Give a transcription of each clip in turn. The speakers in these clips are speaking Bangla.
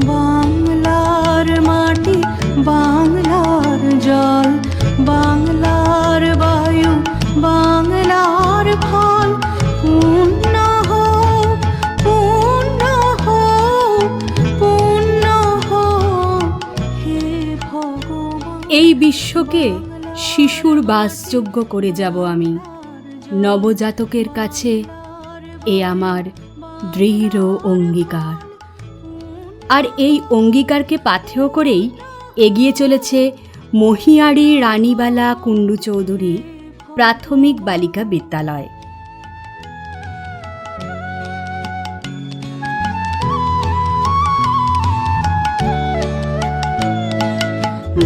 বাংলার মাটি, বাংলার জল, বাংলার বায়ু, বাংলার ফল, পূর্ণ হোক, পূর্ণ হোক, পূর্ণ হোক হে ভগবান। এই বিশ্বকে শিশুর বাসযোগ্য করে যাব আমি। নবজাতকের কাছে এ আমার দৃঢ় অঙ্গীকার। আর এই অঙ্গীকারকে পাথেয় করেই এগিয়ে চলেছে মহিয়াড়ি রানীবালা কুণ্ডু চৌধুরী প্রাথমিক বালিকা বিদ্যালয়।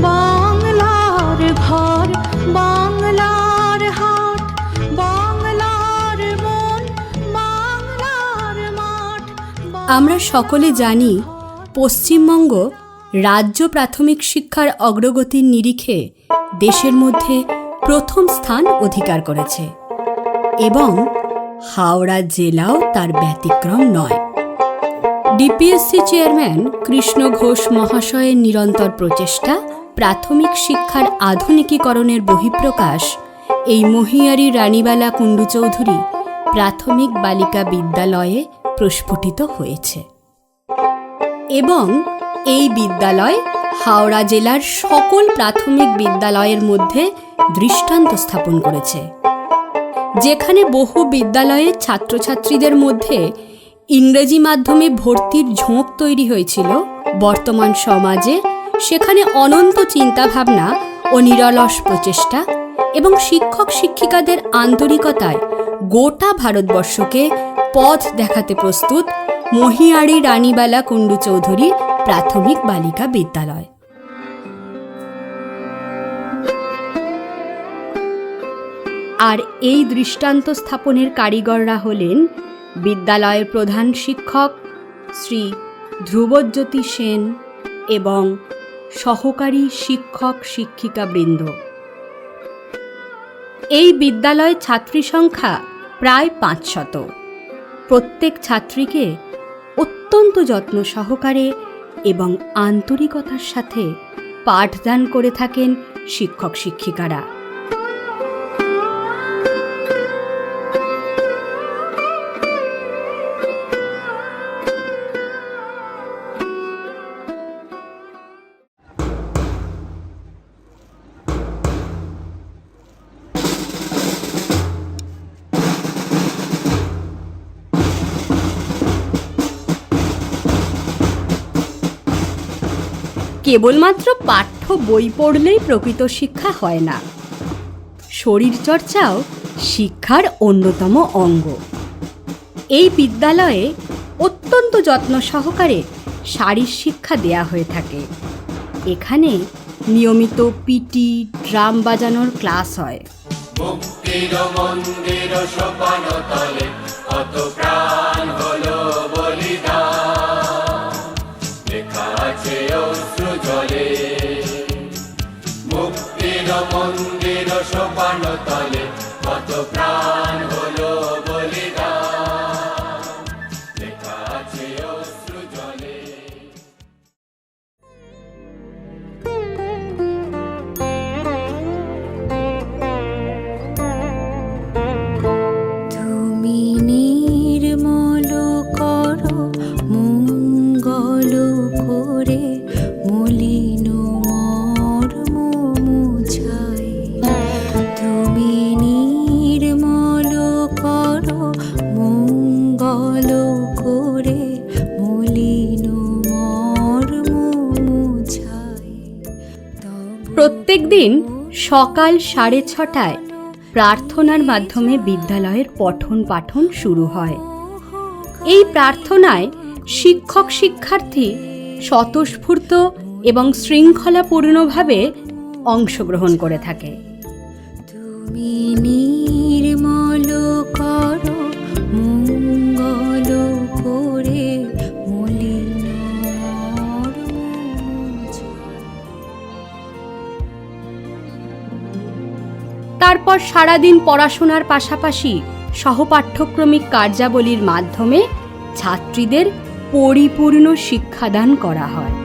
বাংলার ঘর, বাংলার হাট, বাংলার মন, বাংলার মাঠ। আমরা সকলে জানি পশ্চিমবঙ্গ রাজ্য প্রাথমিক শিক্ষার অগ্রগতির নিরিখে দেশের মধ্যে প্রথম স্থান অধিকার করেছে এবং হাওড়া জেলাও তার ব্যতিক্রম নয়। ডিপিএসসি চেয়ারম্যান কৃষ্ণ ঘোষ মহাশয়ের নিরন্তর প্রচেষ্টা প্রাথমিক শিক্ষার আধুনিকীকরণের বহিঃপ্রকাশ এই মহিয়ারি রানীবালা কুণ্ডু চৌধুরী প্রাথমিক বালিকা বিদ্যালয়ে প্রস্ফুটিত হয়েছে এবং এই বিদ্যালয় হাওড়া জেলার সকল প্রাথমিক বিদ্যালয়ের মধ্যে দৃষ্টান্ত স্থাপন করেছে। যেখানে বহু বিদ্যালয়ের ছাত্রছাত্রীদের মধ্যে ইংরেজি মাধ্যমে ভর্তির ঝোঁক তৈরি হয়েছিল, বর্তমান সমাজে সেখানে অনন্ত চিন্তাভাবনা ও নিরলস প্রচেষ্টা এবং শিক্ষক শিক্ষিকাদের আন্তরিকতায় গোটা ভারতবর্ষকে পথ দেখাতে প্রস্তুত মহিয়াড়ি রানীবালা কুণ্ডু চৌধুরী প্রাথমিক বালিকা বিদ্যালয়। আর এই দৃষ্টান্ত স্থাপনের কারিগররা হলেন বিদ্যালয়ের প্রধান শিক্ষক শ্রী ধ্রুবজ্যোতি সেন এবং সহকারী শিক্ষক শিক্ষিকাবৃন্দ। এই বিদ্যালয়ের ছাত্রী সংখ্যা প্রায় 500। প্রত্যেক ছাত্রীকে অত্যন্ত যত্ন সহকারে এবং আন্তরিকতার সাথে পাঠদান করে থাকেন শিক্ষক শিক্ষিকারা। কেবলমাত্র পাঠ্য বই পড়লেই প্রকৃত শিক্ষা হয় না, শরীরচর্চাও শিক্ষার অন্যতম অঙ্গ। এই বিদ্যালয়ে অত্যন্ত যত্ন সহকারে শারীর শিক্ষা দেয়া হয়ে থাকে। এখানে নিয়মিত পিটি, ড্রাম বাজানোর ক্লাস হয়। মুক্তির মন্দির সোপান তলে কত প্রাণ হলো বলিদান, লেখা আছে অশ্রু জলে। মুক্তির মন্দির সোপান তলে কত প্রাণ হলো বলিদান, লেখা আছে অশ্রু জলে। তুমি নির্মল করো মঙ্গল করে মলিন মর্ম মুছাই। তুমি নির্মল করো মঙ্গল করে মলিন মর্ম মুছাই। প্রত্যেক দিন সকাল 6:30টায় প্রার্থনার মাধ্যমে বিদ্যালয়ের পঠন পাঠন শুরু হয়। এই প্রার্থনায় শিক্ষক শিক্ষার্থী স্বতঃস্ফূর্ত এবং শৃঙ্খলাপূর্ণভাবে অংশগ্রহণ করে থাকে। তুমি নির্মল করো মঙ্গল করে মলিন মর্ম মুছাই। তারপর সারাদিন পড়াশোনার পাশাপাশি সহপাঠ্যক্রমিক কার্যাবলীর মাধ্যমে ছাত্রীদের পরিপূর্ণ শিক্ষাদান করা হয়।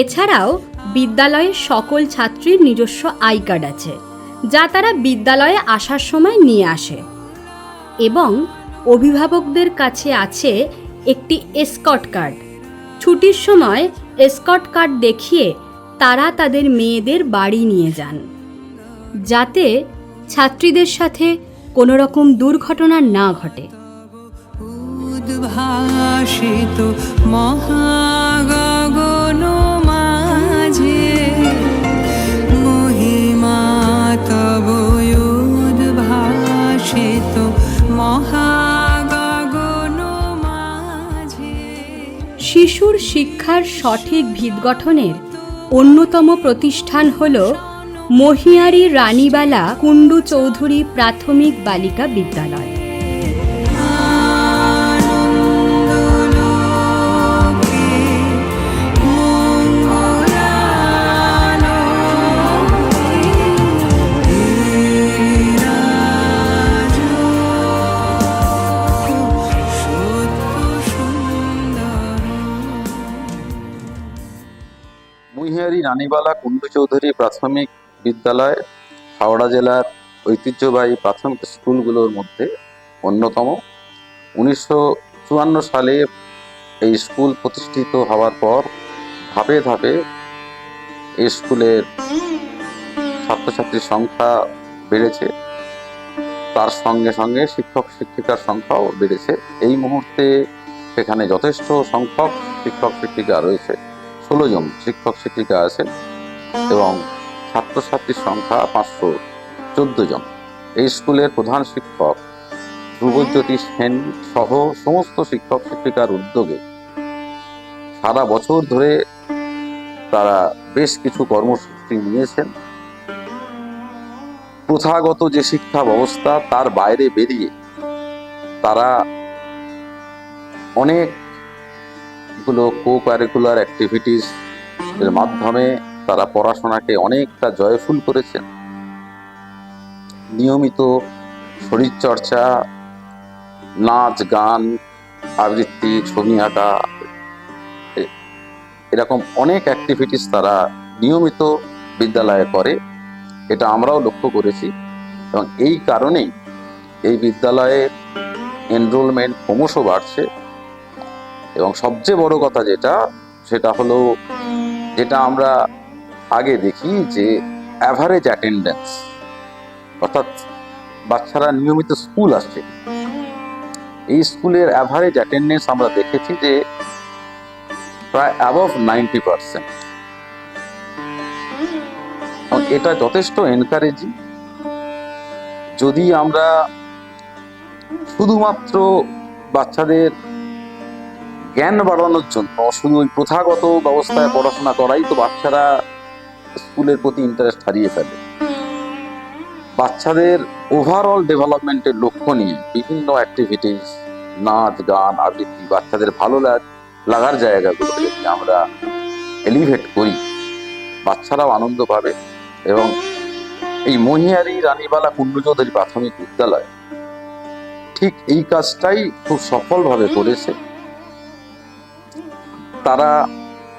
এছাড়াও বিদ্যালয়ের সকল ছাত্রীর নিজস্ব আই কার্ড আছে, যা তারা বিদ্যালয়ে আসার সময় নিয়ে আসে, এবং অভিভাবকদের কাছে আছে একটি এসকর্ট কার্ড। ছুটির সময় এসকর্ট কার্ড দেখিয়ে তারা তাদের মেয়েদের বাড়ি নিয়ে যান, যাতে ছাত্রীদের সাথে কোনো রকম দুর্ঘটনা না ঘটে। উদ্ভাসিত মহাগগন মাঝে মহিমা তব উদ্ভাসিত মহাগগন মাঝে। শিশুর শিক্ষার সঠিক ভিত গঠনের অন্যতম প্রতিষ্ঠান হল মহিয়ারি রানীবালা কুণ্ডু চৌধুরী প্রাথমিক বালিকা বিদ্যালয়। মহিয়ারি রানীবালা কুণ্ডু চৌধুরী প্রাথমিক বিদ্যালয় হাওড়া জেলার ঐতিহ্যবাহী প্রাথমিক স্কুলগুলোর মধ্যে অন্যতম। 1954 সালে এই স্কুল প্রতিষ্ঠিত হওয়ার পর ধাপে ধাপে এই স্কুলের ছাত্রছাত্রীর সংখ্যা বেড়েছে, তার সঙ্গে সঙ্গে শিক্ষক শিক্ষিকার সংখ্যাও বেড়েছে। এই মুহূর্তে সেখানে যথেষ্ট সংখ্যক শিক্ষক শিক্ষিকা রয়েছে, 16 জন শিক্ষক শিক্ষিকা আছে এবং ছাত্রছাত্রীর সংখ্যা 514 জন। এই স্কুলের প্রধান শিক্ষক ধ্রুবজ্যোতি সেন সহ সমস্ত শিক্ষক শিক্ষিকার উদ্যোগে সারা বছর ধরে তারা বেশ কিছু কর্মসূচি নিয়েছেন। প্রথাগত যে শিক্ষা ব্যবস্থা তার বাইরে বেরিয়ে তারা অনেকগুলো কো-কারিকুলার অ্যাক্টিভিটিস এর মাধ্যমে তারা পড়াশোনাকে অনেকটা জয়ফুল করেছেন। নিয়মিত শরীরচর্চা, নাচ গান, আবৃত্তি, ছবি আঁকা, এরকম অনেক অ্যাক্টিভিটিস তারা নিয়মিত বিদ্যালয়ে করে, এটা আমরাও লক্ষ্য করেছি। এবং এই কারণেই এই বিদ্যালয়ের এনরোলমেন্ট ক্রমশ বাড়ছে। এবং সবচেয়ে বড় কথা সেটা হলো যেটা আমরা আগে দেখি যে অ্যাভারেজ অ্যাটেন্ডেন্স, অর্থাৎ বাচ্চারা নিয়মিত স্কুল আসছে, এই স্কুলের অ্যাভারেজ অ্যাটেন্ডেন্স আমরা দেখেছি যে প্রায় অ্যাবভ 90%। এটা যথেষ্ট এনকারেজিং। যদি আমরা শুধুমাত্র বাচ্চাদের জ্ঞান বাড়ানোর জন্য শুধু ওই প্রথাগত ব্যবস্থায় পড়াশোনা করাই তো বাচ্চারা স্কুলের প্রতি ইন্টারেস্ট হারিয়ে ফেলে। বাচ্চাদের ওভারঅল ডেভেলপমেন্টের লক্ষ্য নিয়ে বিভিন্ন অ্যাক্টিভিটিস, নাচ গান, আবৃত্তি, বাচ্চাদের ভালো লাগার জায়গাগুলো যদি আমরা এলিভেট করি, বাচ্চারাও আনন্দ পাবে। এবং এই মহিয়ারি রানীবালা কুণ্ডু চৌধুরী প্রাথমিক বিদ্যালয় ঠিক এই কাজটাই খুব সফলভাবে করেছে। তারা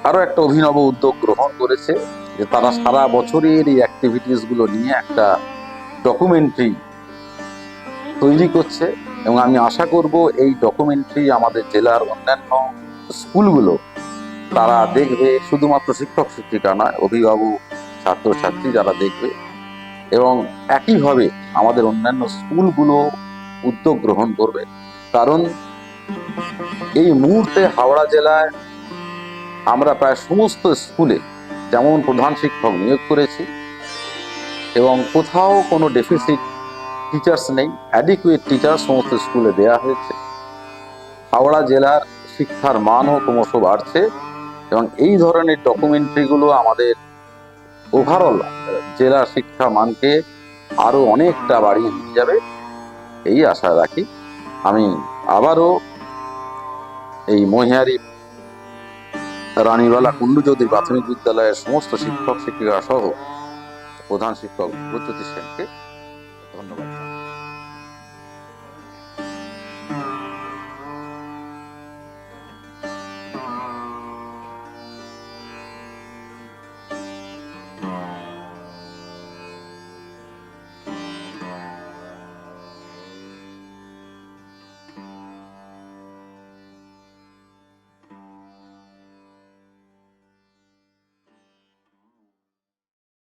আরো একটা অভিনব উদ্যোগ গ্রহণ করেছে যে তারা সারা বছরের এই অ্যাক্টিভিটিস গুলো নিয়ে একটা ডকুমেন্টারি তৈরি করছে। এবং আমি আশা করব এই ডকুমেন্টারি আমাদের জেলার অন্যান্য স্কুলগুলো তারা দেখবে, শুধুমাত্র শিক্ষক শিক্ষিকা নয়, অভিভাবক, ছাত্রছাত্রী যারা দেখবে। এবং একইভাবে আমাদের অন্যান্য স্কুলগুলো উদ্যোগ গ্রহণ করবে, কারণ এই মুহূর্তে হাওড়া জেলায় আমরা প্রায় সমস্ত স্কুলে যেমন প্রধান শিক্ষক নিয়োগ করেছি এবং কোথাও কোনো ডেফিসিট টিচার্স নেই, অ্যাডিকুয়েট টিচার সমস্ত স্কুলে দেয়া হয়েছে। হাওড়া জেলার শিক্ষার মানও ক্রমশ বাড়ছে এবং এই ধরনের ডকুমেন্টারিগুলো আমাদের ওভারঅল জেলার শিক্ষা মানকে আরো অনেকটা বাড়িয়ে নিয়ে যাবে এই আশা রাখি। আমি আবারও এই মহিয়ারি রানীবালা কুন্ডু চৌধুরী প্রাথমিক বিদ্যালয়ের সমস্ত শিক্ষক শিক্ষিকা সহ প্রধান শিক্ষক প্রজ্যোতি সেনকে ধন্যবাদ।